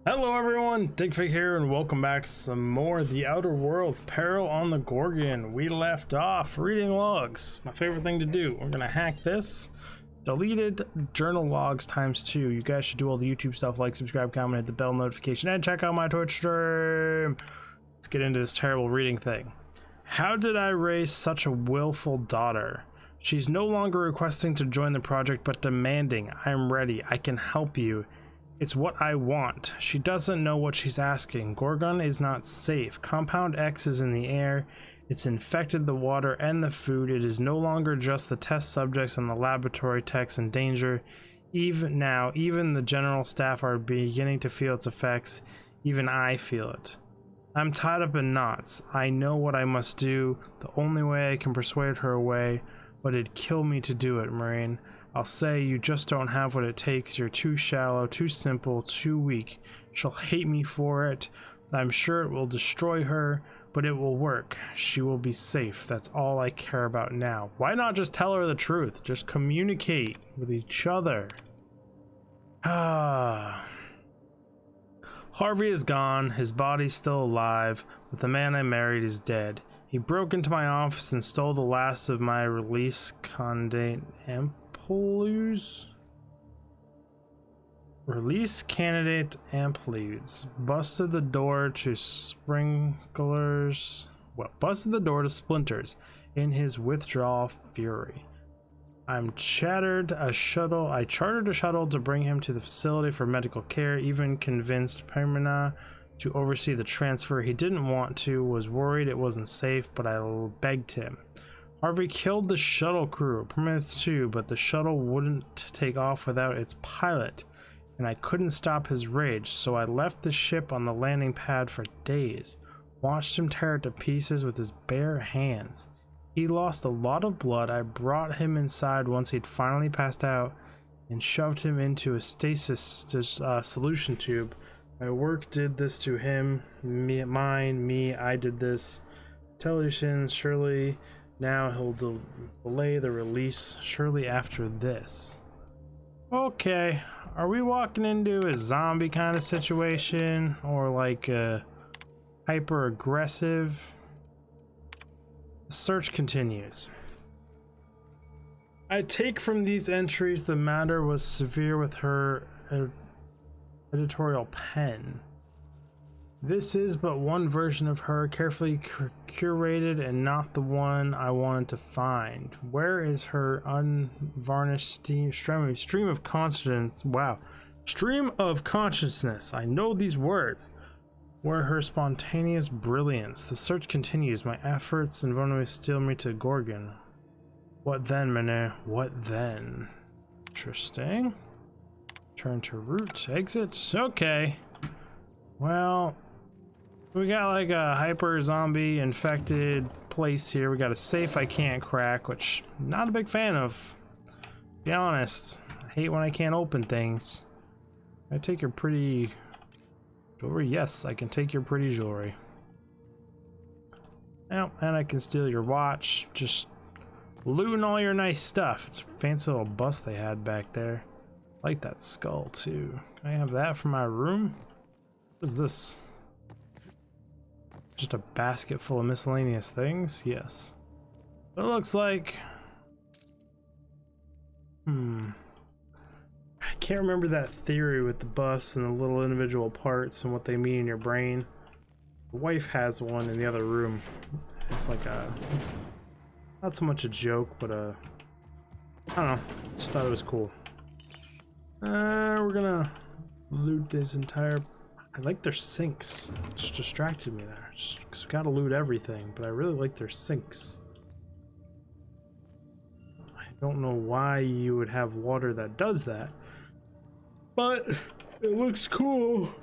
Hello everyone, Digfig here, and welcome back to some more of the Outer Worlds Peril on the Gorgon. We left off reading logs, my favorite thing to do. We're gonna hack this. Deleted journal logs ×2. You guys should do all the YouTube stuff, like, subscribe, comment, hit the bell notification, and check out my Twitch stream. Let's get into this terrible reading thing. How did I raise such a willful daughter? She's no longer requesting to join the project, but demanding, I'm ready, I can help you. It's what I want. She doesn't know what she's asking. Gorgon is not safe. Compound X is in the air. It's infected the water and the food. It is no longer just the test subjects and the laboratory techs in danger. Even the general staff are beginning to feel its effects. Even I feel it. I'm tied up in knots. I know what I must do. The only way I can persuade her away, but it'd kill me to do it, Marine. I'll say you just don't have what it takes. You're too shallow, too simple, too weak. She'll hate me for it. I'm sure it will destroy her, but it will work. She will be safe. That's all I care about now. Why not just tell her the truth? Just communicate with each other. Harvey is gone. His body's still alive, but the man I married is dead. He broke into my office and stole the last of my release candidate amplitudes. Busted the door to splinters in his withdrawal fury. I chartered a shuttle to bring him to the facility for medical care, even convinced Permina to oversee the transfer. He didn't want to, was worried it wasn't safe, but I begged him. Harvey killed the shuttle crew, Permina too, but the shuttle wouldn't take off without its pilot, and I couldn't stop his rage, so I left the ship on the landing pad for days, watched him tear it to pieces with his bare hands. He lost a lot of blood. I brought him inside once he'd finally passed out and shoved him into a stasis solution tube. My work did this to him, I did this. Television, surely. Now he'll delay the release, surely after this. Okay, are we walking into a zombie kind of situation, or like a hyper aggressive? The search continues. I take from these entries the matter was severe with her editorial pen. This is but one version of her, carefully curated and not the one I wanted to find. Where is her unvarnished stream of consciousness? Wow. Stream of consciousness. I know these words. Where her spontaneous brilliance? The search continues. My efforts invariably steal me to Gorgon. What then, Minnie? What then? Interesting. Turn to route. Exit. Okay. Well, we got like a hyper zombie infected place here. We got a safe I can't crack, which I'm not a big fan of. To be honest, I hate when I can't open things. Can I take your pretty jewelry? Yes, I can take your pretty jewelry. Oh, and I can steal your watch. Just looting all your nice stuff. It's a fancy little bust they had back there. I like that skull too. Can I have that for my room? What is this? Just a basket full of miscellaneous things? Yes. It looks like... I can't remember that theory with the bus and the little individual parts and what they mean in your brain. The wife has one in the other room. It's like a... not so much a joke, but a... I don't know. Just thought it was cool. We're gonna loot this entire... I like their sinks. It just distracted me there. Just because we gotta loot everything, but I really like their sinks. I don't know why you would have water that does that, but it looks cool.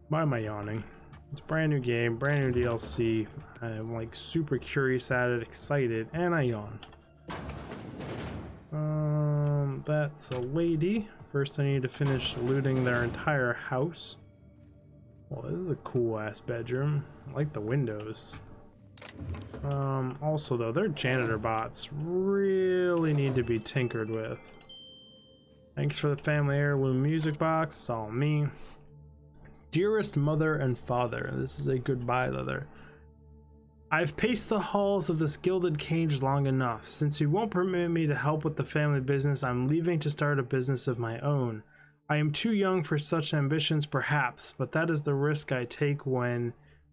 Why am I yawning? It's a brand new game, brand new DLC. I'm like super curious at it, excited, and I yawn. That's a lady. First I need to finish looting their entire house. Well, this is a cool ass bedroom. I like the windows. Also though, their janitor bots really need to be tinkered with. Thanks for the family heirloom music box. It's all me. Dearest mother and father. This is a goodbye letter. I've paced the halls of this gilded cage long enough. Since you won't permit me to help with the family business, I'm leaving to start a business of my own. I am too young for such ambitions, perhaps, but that is the risk I take when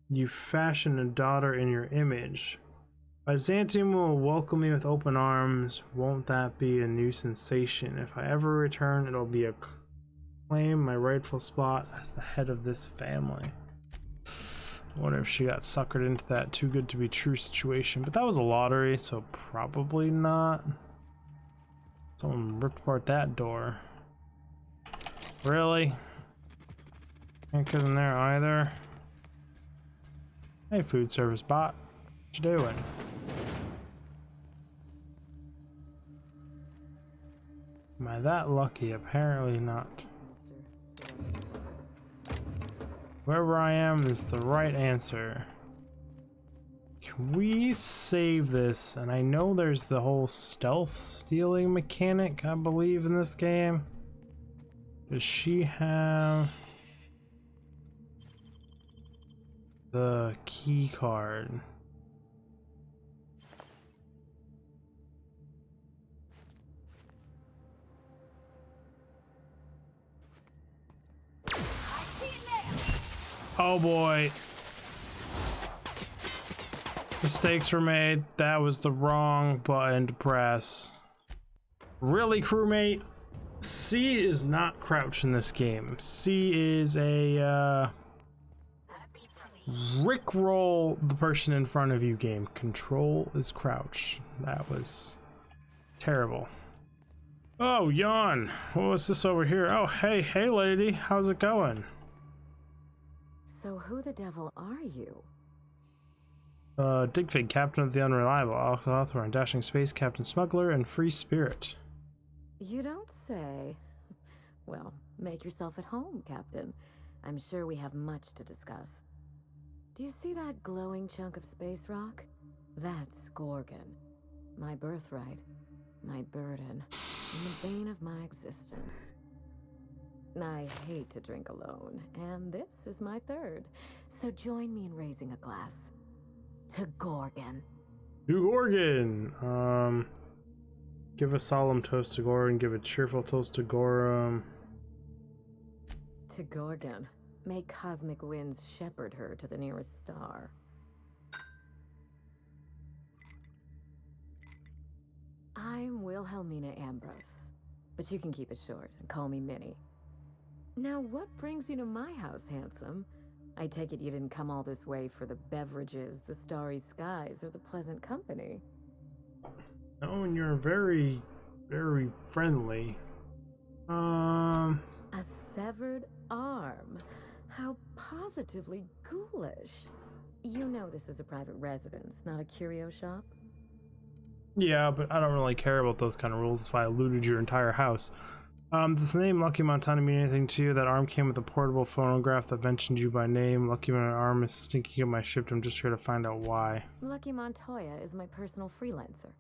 you fashion a daughter in your image. Byzantium will welcome me with open arms. Won't that be a new sensation? If I ever return, it'll be a claim my rightful spot as the head of this family. I wonder if she got suckered into that too good to be true situation, but that was a lottery, so probably not. Someone ripped apart that door. Really? Can't get in there either. Hey, food service bot. What you doing? Am I that lucky? Apparently not. Wherever I am is the right answer. Can we save this? And I know there's the whole stealth stealing mechanic, I believe, in this game. Does she have the key card? Oh boy. Mistakes were made. That was the wrong button to press. Really, crewmate? C is not crouch in this game. C is a rickroll the person in front of you game. Control is crouch. That was terrible. Oh, yawn. What was this over here? Oh, hey lady. How's it going? So who the devil are you? Digfig, captain of the Unreliable, also author on Dashing Space, Captain Smuggler, and Free Spirit. You don't say. Well, make yourself at home, Captain. I'm sure we have much to discuss. Do you see that glowing chunk of space rock? That's Gorgon. My birthright, my burden, and the bane of my existence. I hate to drink alone, and this is my third. So join me in raising a glass. To Gorgon. To Gorgon! Give a solemn toast to Gorgon, give a cheerful toast to Gorum. To Gorgon. May cosmic winds shepherd her to the nearest star. I'm Wilhelmina Ambrose, but you can keep it short and call me Minnie. Now, what brings you to my house, handsome? I take it you didn't come all this way for the beverages, the starry skies, or the pleasant company. Oh, and you're very, very friendly. A severed arm. How positively ghoulish. You know this is a private residence, not a curio shop? Yeah, but I don't really care about those kind of rules. That's why I looted your entire house. Does the name Lucky Montana mean anything to you? That arm came with a portable phonograph that mentioned you by name. Lucky Montana arm is stinking up my ship. I'm just here to find out why. Lucky Montoya is my personal freelancer.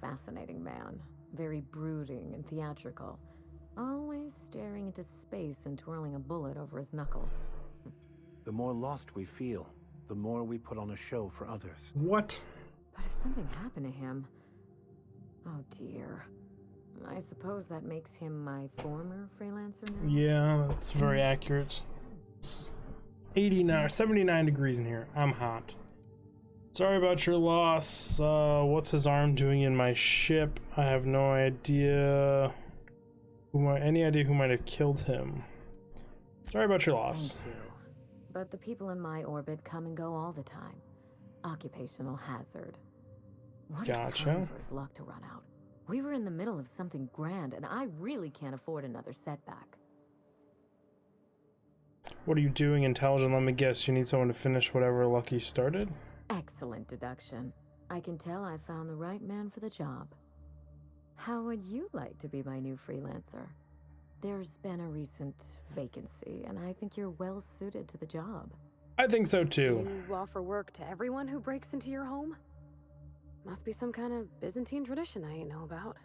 Fascinating man. Very brooding and theatrical. Always staring into space and twirling a bullet over his knuckles. The more lost we feel, the more we put on a show for others. What? But if something happened to him... Oh dear. I suppose that makes him my former freelancer now? Yeah, that's very accurate. It's 79 degrees in here. I'm hot. Sorry about your loss. What's his arm doing in my ship? I have no idea. Any idea who might have killed him? Sorry about your loss. Thank you. But the people in my orbit come and go all the time. Occupational hazard. What a time for his luck to run out. We were in the middle of something grand, and I really can't afford another setback. What are you doing, intelligent? Let me guess, you need someone to finish whatever Lucky started? Excellent deduction. I can tell I found the right man for the job. How would you like to be my new freelancer? There's been a recent vacancy, and I think you're well suited to the job. I think so too. You offer work to everyone who breaks into your home? Must be some kind of Byzantine tradition I ain't know about.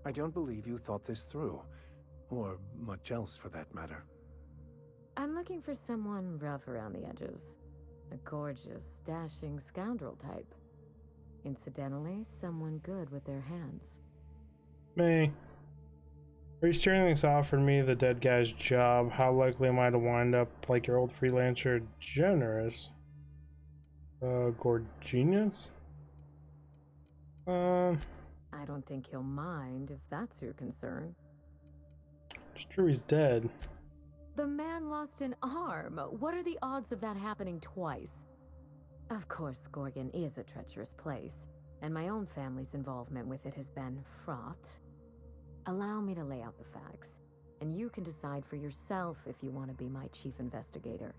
I don't believe you thought this through. Or much else for that matter. I'm looking for someone rough around the edges. A gorgeous, dashing scoundrel type. Incidentally, someone good with their hands. Me. Restrainings offered me the dead guy's job. How likely am I to wind up like your old freelancer Generous? Gorgenius? I don't think he'll mind if that's your concern. It's true he's dead. The man lost an arm. What are the odds of that happening twice? Of course, Gorgon is a treacherous place, and my own family's involvement with it has been fraught. Allow me to lay out the facts, and you can decide for yourself if you want to be my chief investigator.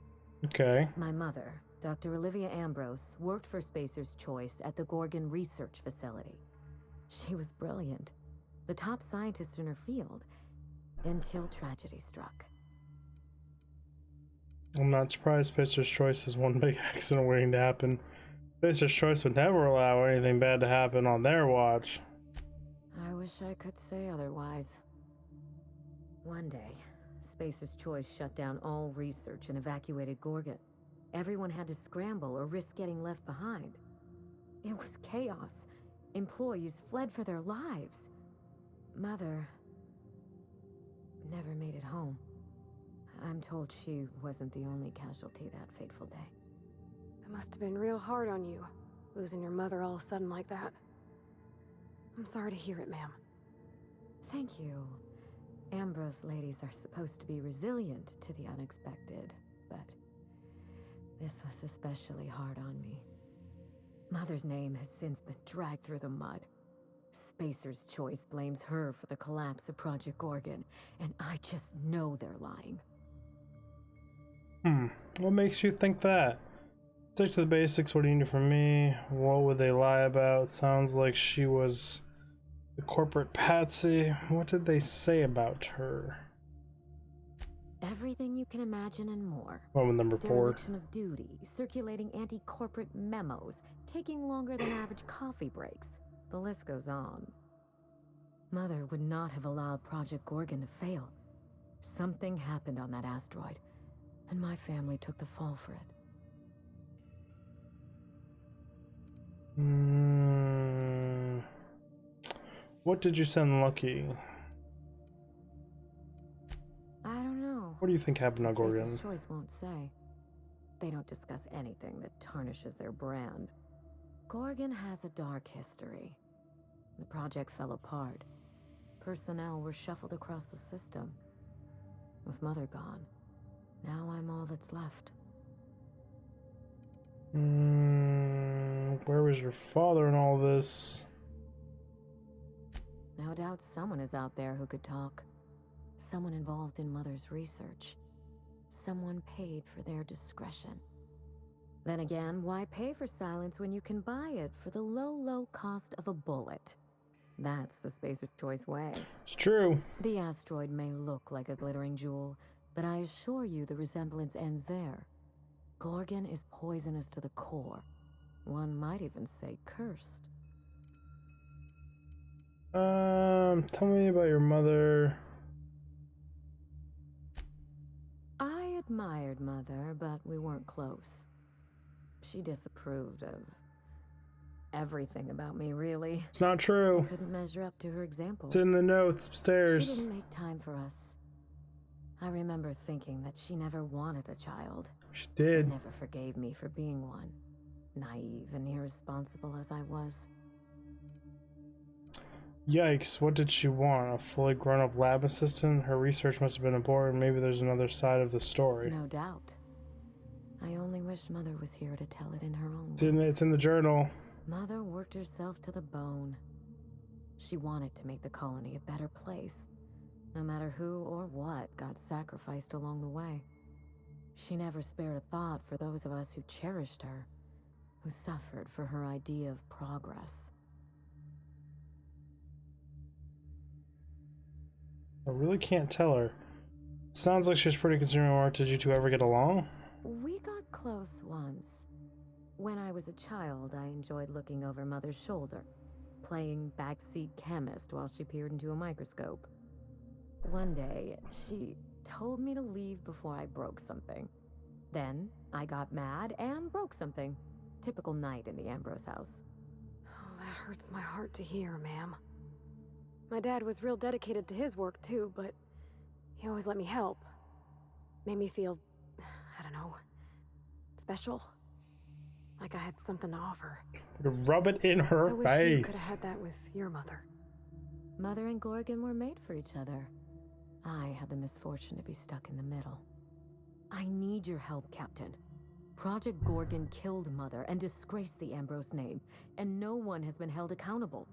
Okay. My mother, Dr. Olivia Ambrose, worked for Spacer's Choice at the Gorgon Research Facility. She was brilliant, the top scientist in her field, until tragedy struck. I'm not surprised Spacer's Choice is one big accident waiting to happen. Spacer's Choice would never allow anything bad to happen on their watch. I wish I could say otherwise. One day, Spacer's Choice shut down all research and evacuated Gorgon. Everyone had to scramble or risk getting left behind. It was chaos. Employees fled for their lives. Mother never made it home. I'm told she wasn't the only casualty that fateful day. It must have been real hard on you, losing your mother all of a sudden like that. I'm sorry to hear it, ma'am. Thank you. Ambrose ladies are supposed to be resilient to the unexpected, but this was especially hard on me. Mother's name has since been dragged through the mud. Spacer's Choice blames her for the collapse of Project Gorgon, and I just know they're lying. What makes you think that? Stick to the basics. What do you need from me? What would they lie about? Sounds like she was the corporate patsy. What did they say about her? Everything you can imagine and more. Moment number 4. Dereliction of duty, circulating anti-corporate memos, taking longer than average coffee breaks. The list goes on. Mother would not have allowed Project Gorgon to fail. Something happened on that asteroid, and my family took the fall for it. What did you send Lucky? I don't know. What do you think happened on Gorgon? Spacer's Choice won't say. They don't discuss anything that tarnishes their brand. Gorgon has a dark history. The project fell apart. Personnel were shuffled across the system. With Mother gone, now I'm all that's left. Where was your father in all this? No doubt someone is out there who could talk. Someone involved in Mother's research. Someone paid for their discretion. Then again, why pay for silence when you can buy it for the low, low cost of a bullet? That's the Spacer's Choice way. It's true. The asteroid may look like a glittering jewel, but I assure you the resemblance ends there. Gorgon is poisonous to the core. One might even say cursed. Tell me about your mother. I admired Mother, but we weren't close. She disapproved of everything about me, really. It's not true. I couldn't measure up to her example. It's in the notes She upstairs. didn't make time for us. I remember thinking that she never wanted a child. She And did. never forgave me for being one. Naive and irresponsible as I was. Yikes, what did she want? A fully grown-up lab assistant? Her research must have been important. Maybe there's another side of the story. No doubt. I only wish Mother was here to tell it in her own It's words. in the journal. Mother worked herself to the bone. She wanted to make the colony a better place, no matter who or what got sacrificed along the way. She never spared a thought for those of us who cherished her, who suffered for her idea of progress. I really can't tell her. Sounds like she's pretty concerned about work. Did you two ever get along? We got close once. When I was a child, I enjoyed looking over Mother's shoulder, playing backseat chemist while she peered into a microscope. One day, she told me to leave before I broke something. Then, I got mad and broke something. Typical night in the Ambrose house. Oh, that hurts my heart to hear, ma'am. My dad was real dedicated to his work, too, but he always let me help. Made me feel, I don't know, special. Like I had something to offer. Rub it in her I wish face. you could have had that with your mother. Mother and Gorgon were made for each other. I had the misfortune to be stuck in the middle. I need your help, Captain. Project Gorgon killed Mother and disgraced the Ambrose name, and no one has been held accountable.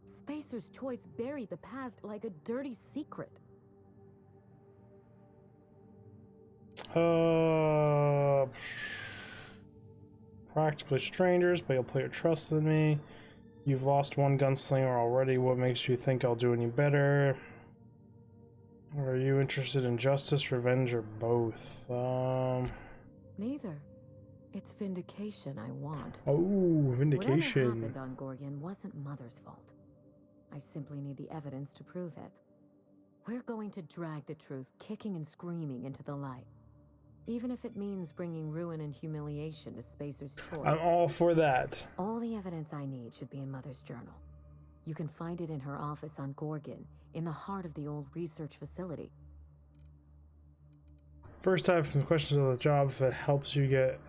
Spacer's Choice buried the past like a dirty secret. Practically strangers, but you'll put your trust in me. You've lost one gunslinger already. What makes you think I'll do any better? Are you interested in justice, revenge, or both? Neither. It's vindication I want. Oh, vindication. Whatever happened on Gorgon wasn't Mother's fault. I simply need the evidence to prove it. We're going to drag the truth kicking and screaming into the light. Even if it means bringing ruin and humiliation to Spacer's Choice. I'm all for that. All the evidence I need should be in Mother's journal. You can find it in her office on Gorgon, in the heart of the old research facility. First, I have some questions about the job. If it helps you get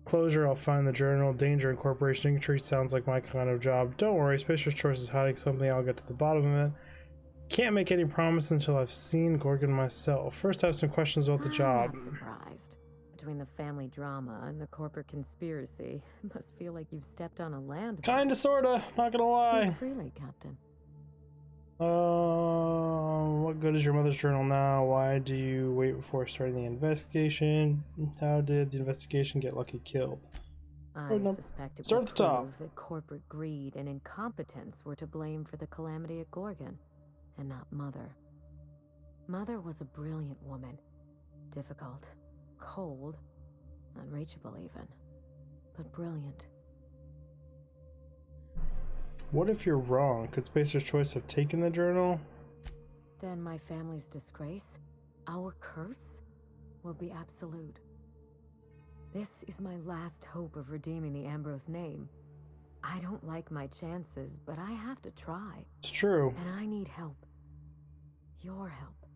closure, I'll find the journal. Danger and Corporation Intrigue sounds like my kind of job. Don't worry, Spacer's Choice is hiding something. I'll get to the bottom of it. Can't make any promise until I've seen Gorgon myself. First, I have some questions about the job. I'm not surprised. Between the family drama and the corporate conspiracy, it must feel like you've stepped on a landmine. Kinda, sorta, not gonna lie. Speak freely, Captain. What good is your mother's journal now? Why do you wait before starting the investigation? How did the investigation get Lucky killed? I suspect it Start will at the top. prove that corporate greed and incompetence were to blame for the calamity at Gorgon, and not Mother. Mother was a brilliant woman. Difficult, cold, unreachable even, but brilliant. What if you're wrong? Could Spacer's Choice have taken the journal? Then my family's disgrace, our curse, will be absolute. This is my last hope of redeeming the Ambrose name. I don't like my chances, but I have to try. It's true. And I need help. Your help.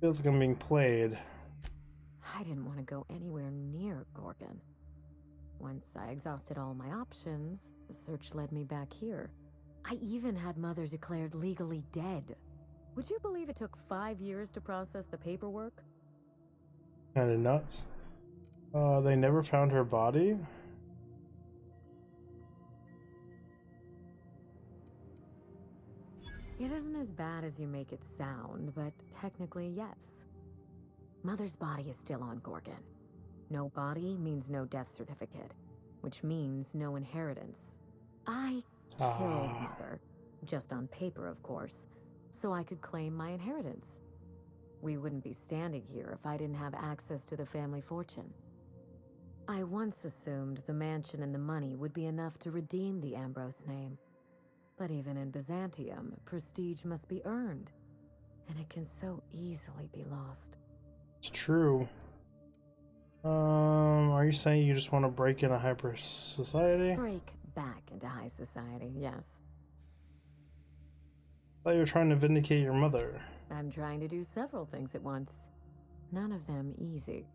Feels like I'm being played. I didn't want to go anywhere near Gorgon. Once I exhausted all my options, the search led me back here. I even had Mother declared legally dead. Would you believe it took 5 years to process the paperwork? Kinda nuts. They never found her body? It isn't as bad as you make it sound, but technically, yes. Mother's body is still on Gorgon. No body means no death certificate, which means no inheritance. I killed Mother, just on paper, of course, so I could claim my inheritance. We wouldn't be standing here if I didn't have access to the family fortune. I once assumed the mansion and the money would be enough to redeem the Ambrose name. But even in Byzantium, prestige must be earned, and it can so easily be lost. It's true. Are you saying you just want to break into hyper society? Break back into high society, yes. I thought you were trying to vindicate your mother. I'm trying to do several things at once. None of them easy.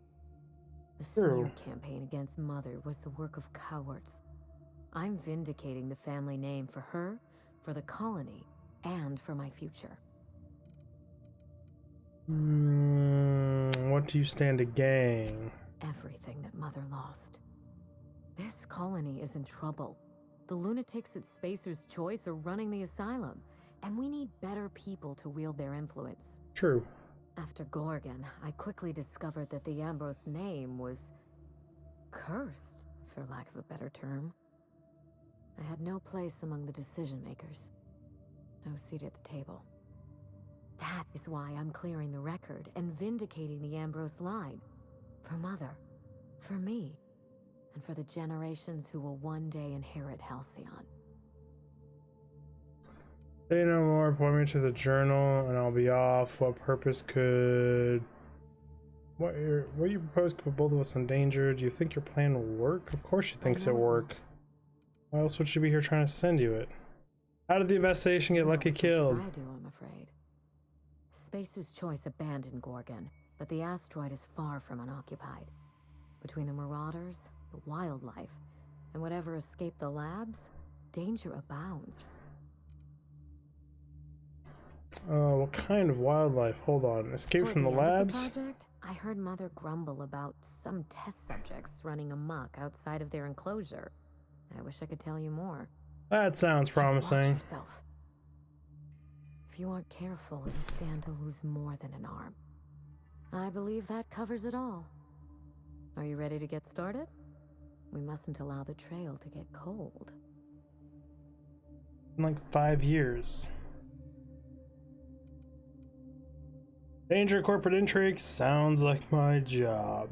The True. smear campaign against Mother was the work of cowards. I'm vindicating the family name for her, for the colony, and for my future. What do you stand to gain? Everything that Mother lost. This colony is in trouble. The lunatics at Spacer's Choice are running the asylum, and we need better people to wield their influence. True. After Gorgon, I quickly discovered that the Ambrose name was cursed, for lack of a better term. I had no place among the decision makers. No seat at the table. That is why I'm clearing the record and vindicating the Ambrose line. For Mother, for me, and for the generations who will one day inherit Halcyon. Say no more, point me to the journal and I'll be off. What purpose could... What you propose could put both of us in danger? Do you think your plan will work? Of course she thinks it'll work. Why else would she be here trying to send you it? How did the investigation get Lucky killed? I do, I'm afraid. Spacer's Choice abandoned Gorgon, but the asteroid is far from unoccupied. Between the marauders, the wildlife, and whatever escaped the labs, danger abounds. What kind of wildlife? Hold on. Escape from the labs? Project, I heard Mother grumble about some test subjects running amok outside of their enclosure. I wish I could tell you more. That sounds promising. Watch yourself. If you aren't careful, you stand to lose more than an arm. I believe that covers it all. Are you ready to get started? We mustn't allow the trail to get cold. In like 5 years. Danger, corporate intrigue, sounds like my job.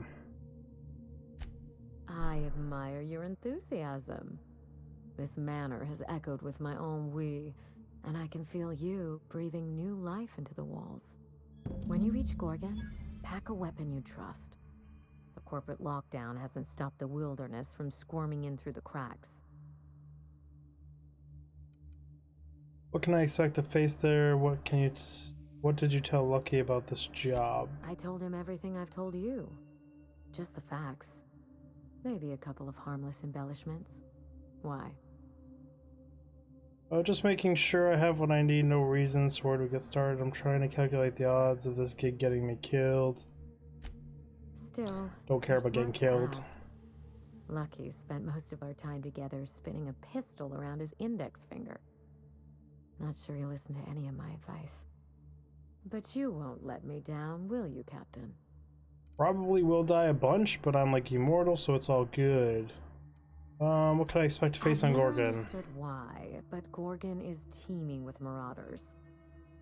I admire your enthusiasm. This manor has echoed with my own we, and I can feel you breathing new life into the walls. When you reach Gorgon, pack a weapon you trust. The corporate lockdown hasn't stopped the wilderness from squirming in through the cracks. What can I expect to face there? What did you tell Lucky about this job? I told him everything I've told you. Just the facts. Maybe a couple of harmless embellishments. Why? Just making sure I have what I need. No reason. So where do we get started? I'm trying to calculate the odds of this gig getting me killed. Still, don't care about getting killed. Lucky spent most of our time together spinning a pistol around his index finger. Not sure he listened to any of my advice. But you won't let me down, will you, Captain? Probably will die a bunch, but I'm like immortal, so it's all good. What can I expect to face on Gorgon? I've never understood why, but Gorgon is teeming with marauders.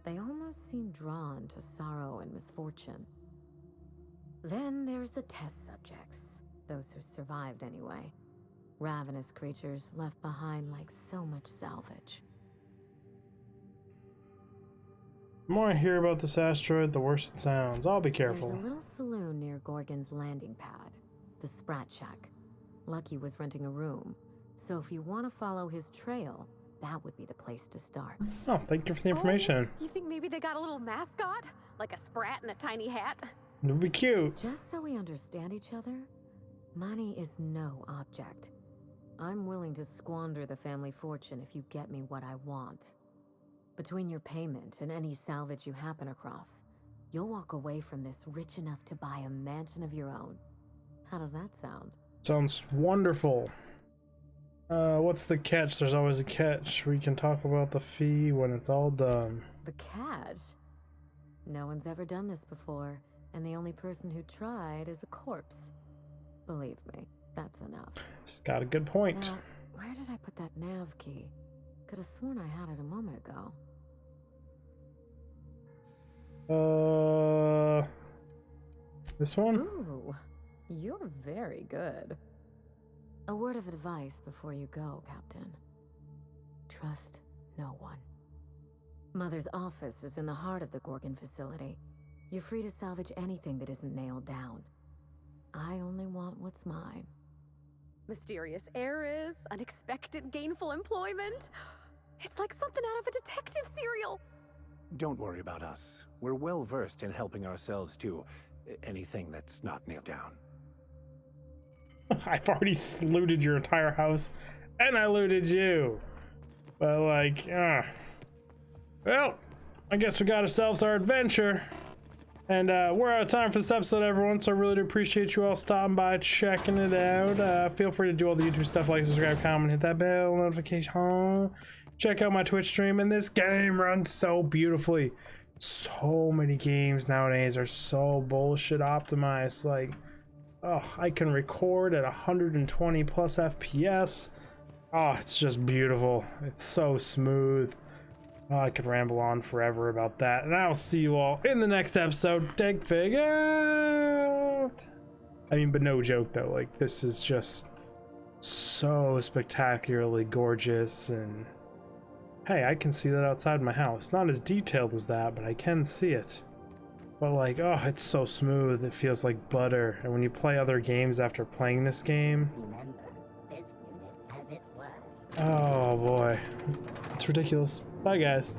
They almost seem drawn to sorrow and misfortune. Then there's the test subjects, those who survived anyway. Ravenous creatures left behind like so much salvage. The more I hear about this asteroid, the worse it sounds. I'll be careful. There's a little saloon near Gorgon's landing pad, the Sprat Shack. Lucky was renting a room, so if you want to follow his trail, that would be the place to start. Oh, thank you for the information. Oh, you think maybe they got a little mascot? Like a sprat in a tiny hat? It would be cute. Just so we understand each other, money is no object. I'm willing to squander the family fortune if you get me what I want. Between your payment and any salvage you happen across, you'll walk away from this rich enough to buy a mansion of your own. How does that sound? Sounds wonderful. What's the catch? There's always a catch. We can talk about the fee when it's all done. The catch? No one's ever done this before, and the only person who tried is a corpse. Believe me, that's enough. She's got a good point. Now, where did I put that nav key? Could have sworn I had it a moment ago. This one? Ooh, you're very good. A word of advice before you go, Captain. Trust no one. Mother's office is in the heart of the Gorgon facility. You're free to salvage anything that isn't nailed down. I only want what's mine. Mysterious heiress, unexpected gainful employment. It's like something out of a detective serial. Don't worry about us. We're well versed in helping ourselves to anything that's not nailed down. I've already looted your entire house, and I looted you. But like, well, I guess we got ourselves our adventure. And we're out of time for this episode, everyone, so I really do appreciate you all stopping by, checking it out. Feel free to do all the YouTube stuff, like, subscribe, comment, hit that bell notification. Check out my Twitch stream, and this game runs so beautifully. So many games nowadays are so bullshit optimized. Like, oh, I can record at 120 plus FPS. Oh, it's just beautiful. It's so smooth. Oh, I could ramble on forever about that, and I'll see you all in the next episode. Take fig out. I mean, but no joke though, like, this is just so spectacularly gorgeous, and Hey, I can see that outside my house. Not as detailed as that, but I can see it. But like, oh, it's so smooth. It feels like butter. And when you play other games after playing this game, Remember this unit as it was. oh boy, it's ridiculous. Bye, guys.